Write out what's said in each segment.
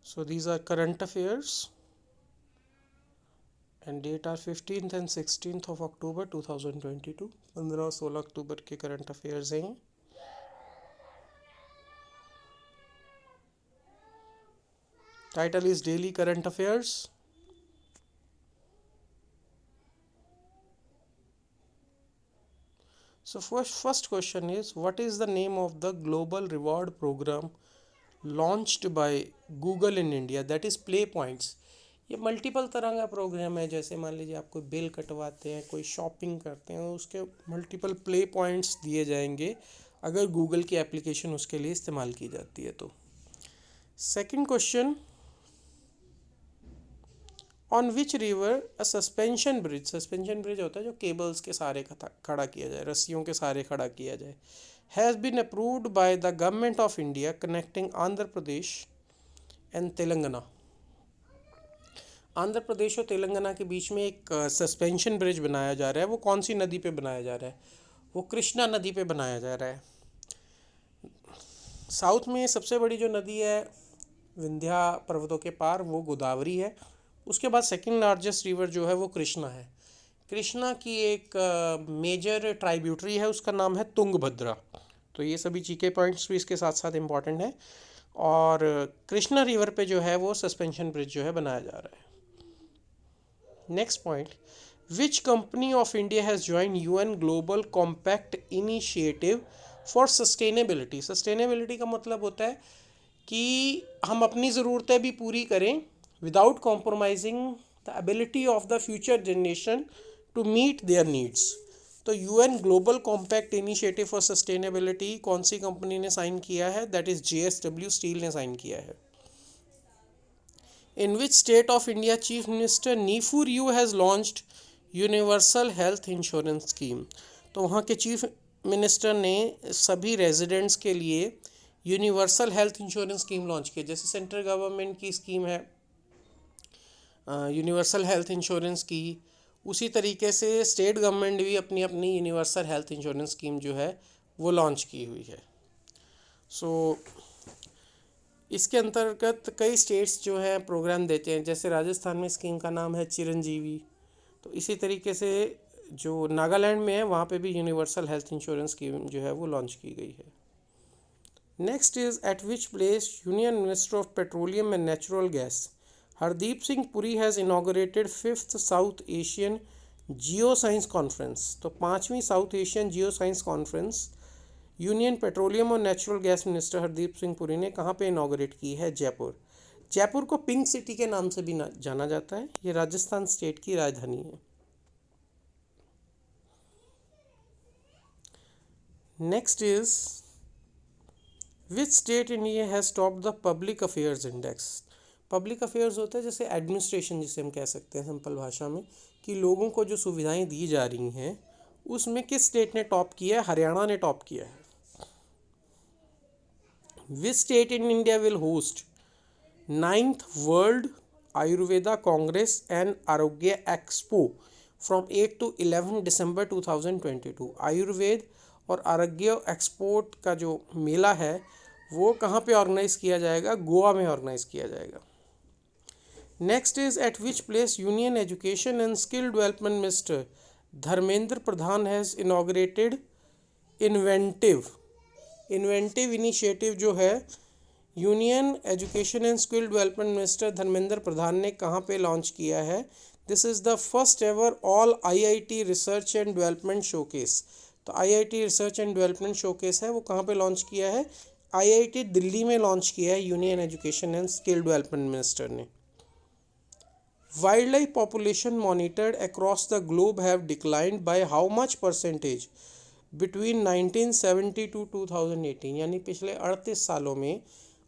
So these are current affairs and date are 15th and 16th of October 2022. 15 और 16 अक्टूबर के current affairs हैं. Title is Daily Current Affairs. So first question is, what is the name of the global reward program launched by Google in India, that is Play Points. ये multiple तरह का programme है. जैसे मान लीजिए आप कोई बिल कटवाते हैं, कोई शॉपिंग करते हैं, उसके मल्टीपल प्ले पॉइंट्स दिए जाएंगे अगर गूगल की एप्लीकेशन उसके लिए इस्तेमाल की जाती है तो. Second question, on which river a suspension bridge होता है जो केबल्स के सहारे खड़ा किया जाए, रस्सियों के सहारे खड़ा किया जाए, has been approved by the government of India connecting Andhra Pradesh and Telangana. Andhra Pradesh और तेलंगाना के बीच में एक सस्पेंशन ब्रिज बनाया जा रहा है. वो कौन सी नदी पे बनाया जा रहा है? वो कृष्णा नदी पे बनाया जा रहा है. साउथ में सबसे बड़ी जो नदी है विंध्या पर्वतों के पार, वो गोदावरी है. उसके बाद सेकंड लार्जेस्ट रिवर जो है वो कृष्णा है. कृष्णा की एक मेजर ट्राइब्यूटरी है, उसका नाम है तुंगभद्रा. तो ये सभी जीके पॉइंट्स भी इसके साथ साथ इम्पॉर्टेंट है. और कृष्णा रिवर पे जो है वो सस्पेंशन ब्रिज जो है बनाया जा रहा है. Next point, which company of India has join UN global compact initiative for sustainability. Sustainability का मतलब होता है कि हम अपनी ज़रूरतें भी पूरी करें without compromising the ability of the future generation to meet their needs. तो UN global compact initiative for sustainability कौन सी कंपनी ने साइन किया है? दैट इज़ JSW स्टील ने साइन किया है. In which state of India Chief Minister Neefu Ryu has launched universal health insurance scheme. तो वहाँ के चीफ मिनिस्टर ने सभी रेजिडेंट्स के लिए universal health insurance scheme launch की. जैसे सेंट्रल गवर्नमेंट की स्कीम है यूनिवर्सल हेल्थ इंश्योरेंस की, उसी तरीके से स्टेट गवर्नमेंट भी अपनी अपनी यूनिवर्सल हेल्थ इंश्योरेंस स्कीम जो है वो लॉन्च की हुई है. सो इसके अंतर्गत कई स्टेट्स जो हैं प्रोग्राम देते हैं. जैसे राजस्थान में स्कीम का नाम है चिरंजीवी. तो इसी तरीके से जो नागालैंड में है वहाँ पे भी यूनिवर्सल हेल्थ इंश्योरेंस स्कीम जो है वो लॉन्च की गई है. Next is, at which place union minister of petroleum and natural gas Hardeep Singh Puri has inaugurated 5th south Asian geo science conference. तो 5वीं south Asian geo science conference union petroleum और natural gas minister Hardeep Singh Puri ने कहाँ पे inaugurate की है? जयपुर. जयपुर को pink city के नाम से भी जाना जाता है. ये राजस्थान स्टेट की राजधानी है. Next is, which state in India has top the public affairs index. Public affairs होता है जैसे एडमिनिस्ट्रेशन, जिसे हम कह सकते हैं सिंपल भाषा में, कि लोगों को जो सुविधाएं दी जा रही हैं उसमें किस स्टेट ने टॉप किया है? हरियाणा ने टॉप किया है. Which state in India will host 9th world Ayurveda Congress and आरोग्य एक्सपो फ्रॉम 8 to 11 दिसंबर 2022. आयुर्वेद और आरोग्य एक्सपोर्ट का जो मेला है वो कहाँ पे ऑर्गेनाइज किया जाएगा? गोवा में ऑर्गेनाइज किया जाएगा. Next is, at which place union education and skill development minister Dharmendra Pradhan has inaugurated inventive initiative जो है union education and skill development minister Dharmendra Pradhan ने कहाँ पे लॉन्च किया है? This is the first ever all IIT research and development showcase. तो IIT research and development showcase है वो कहाँ पे लॉन्च किया है? IIT दिल्ली में लॉन्च किया है union education and skill development minister ने. Wild life population monitored across the globe have declined by how much percentage between 1970 to 2018. यानी पिछले 38 सालों में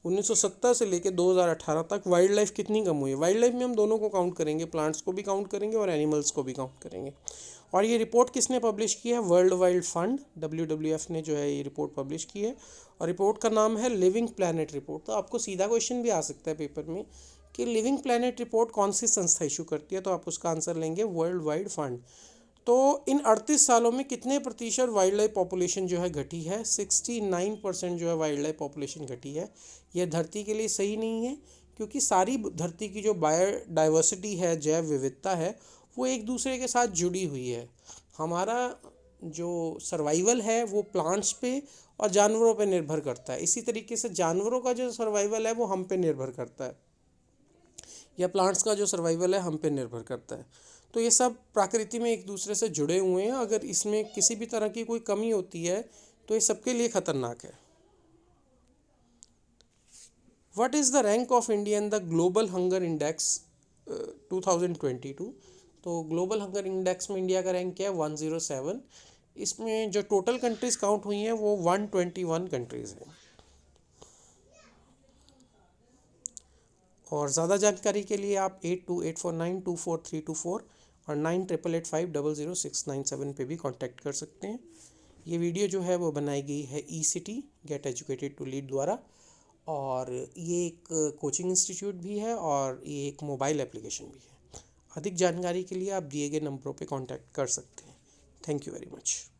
1970 से लेकर 2018 तक वाइल्ड लाइफ कितनी कम हुई है? वाइल्ड लाइफ में हम दोनों को काउंट करेंगे, प्लांट्स को भी काउंट करेंगे और एनिमल्स को भी काउंट करेंगे. और ये रिपोर्ट किसने पब्लिश की है? वर्ल्ड वाइल्ड फंड WWF ने जो है ये रिपोर्ट पब्लिश की है. और रिपोर्ट का नाम है लिविंग प्लैनेट रिपोर्ट. तो आपको सीधा क्वेश्चन भी आ सकता है पेपर में कि लिविंग प्लैनेट रिपोर्ट कौन सी संस्था इशू करती है? तो आप उसका आंसर लेंगे वर्ल्ड वाइड फंड. तो इन 38 सालों में कितने प्रतिशत वाइल्ड लाइफ पॉपुलेशन जो है घटी है? 69% जो है वाइल्ड लाइफ पॉपुलेशन घटी है. यह धरती के लिए सही नहीं है क्योंकि सारी धरती की जो बायोडाइवर्सिटी है, जैव विविधता है, वो एक दूसरे के साथ जुड़ी हुई है। हमारा जो सर्वाइवल है वो प्लांट्स पे और जानवरों पे निर्भर करता है। इसी तरीके से जानवरों का जो सर्वाइवल है वो हम पे निर्भर करता है, या प्लांट्स का जो सर्वाइवल है हम पे निर्भर करता है। तो ये सब प्रकृति में एक दूसरे से जुड़े हुए हैं। अगर इसमें किसी भी तरह की कोई कमी होती है तो ये सबके लिए खतरनाक है। What is the rank of India in the global hunger index 2022? तो ग्लोबल हंगर इंडेक्स में इंडिया का रैंक क्या है? 107। इसमें जो टोटल कंट्रीज़ काउंट हुई हैं वो 121 कंट्रीज़ हैं। और ज़्यादा जानकारी के लिए आप 8284924324 और 9888500697 पे भी कांटेक्ट कर सकते हैं। ये वीडियो जो है वो बनाई गई है ई-सिटी गेट एजुकेटेड टू लीड द्वारा, और ये एक कोचिंग इंस्टीट्यूट भी है और ये एक मोबाइल एप्लीकेशन भी है। अधिक जानकारी के लिए आप दिए गए नंबरों पे कांटेक्ट कर सकते हैं। Thank you very much.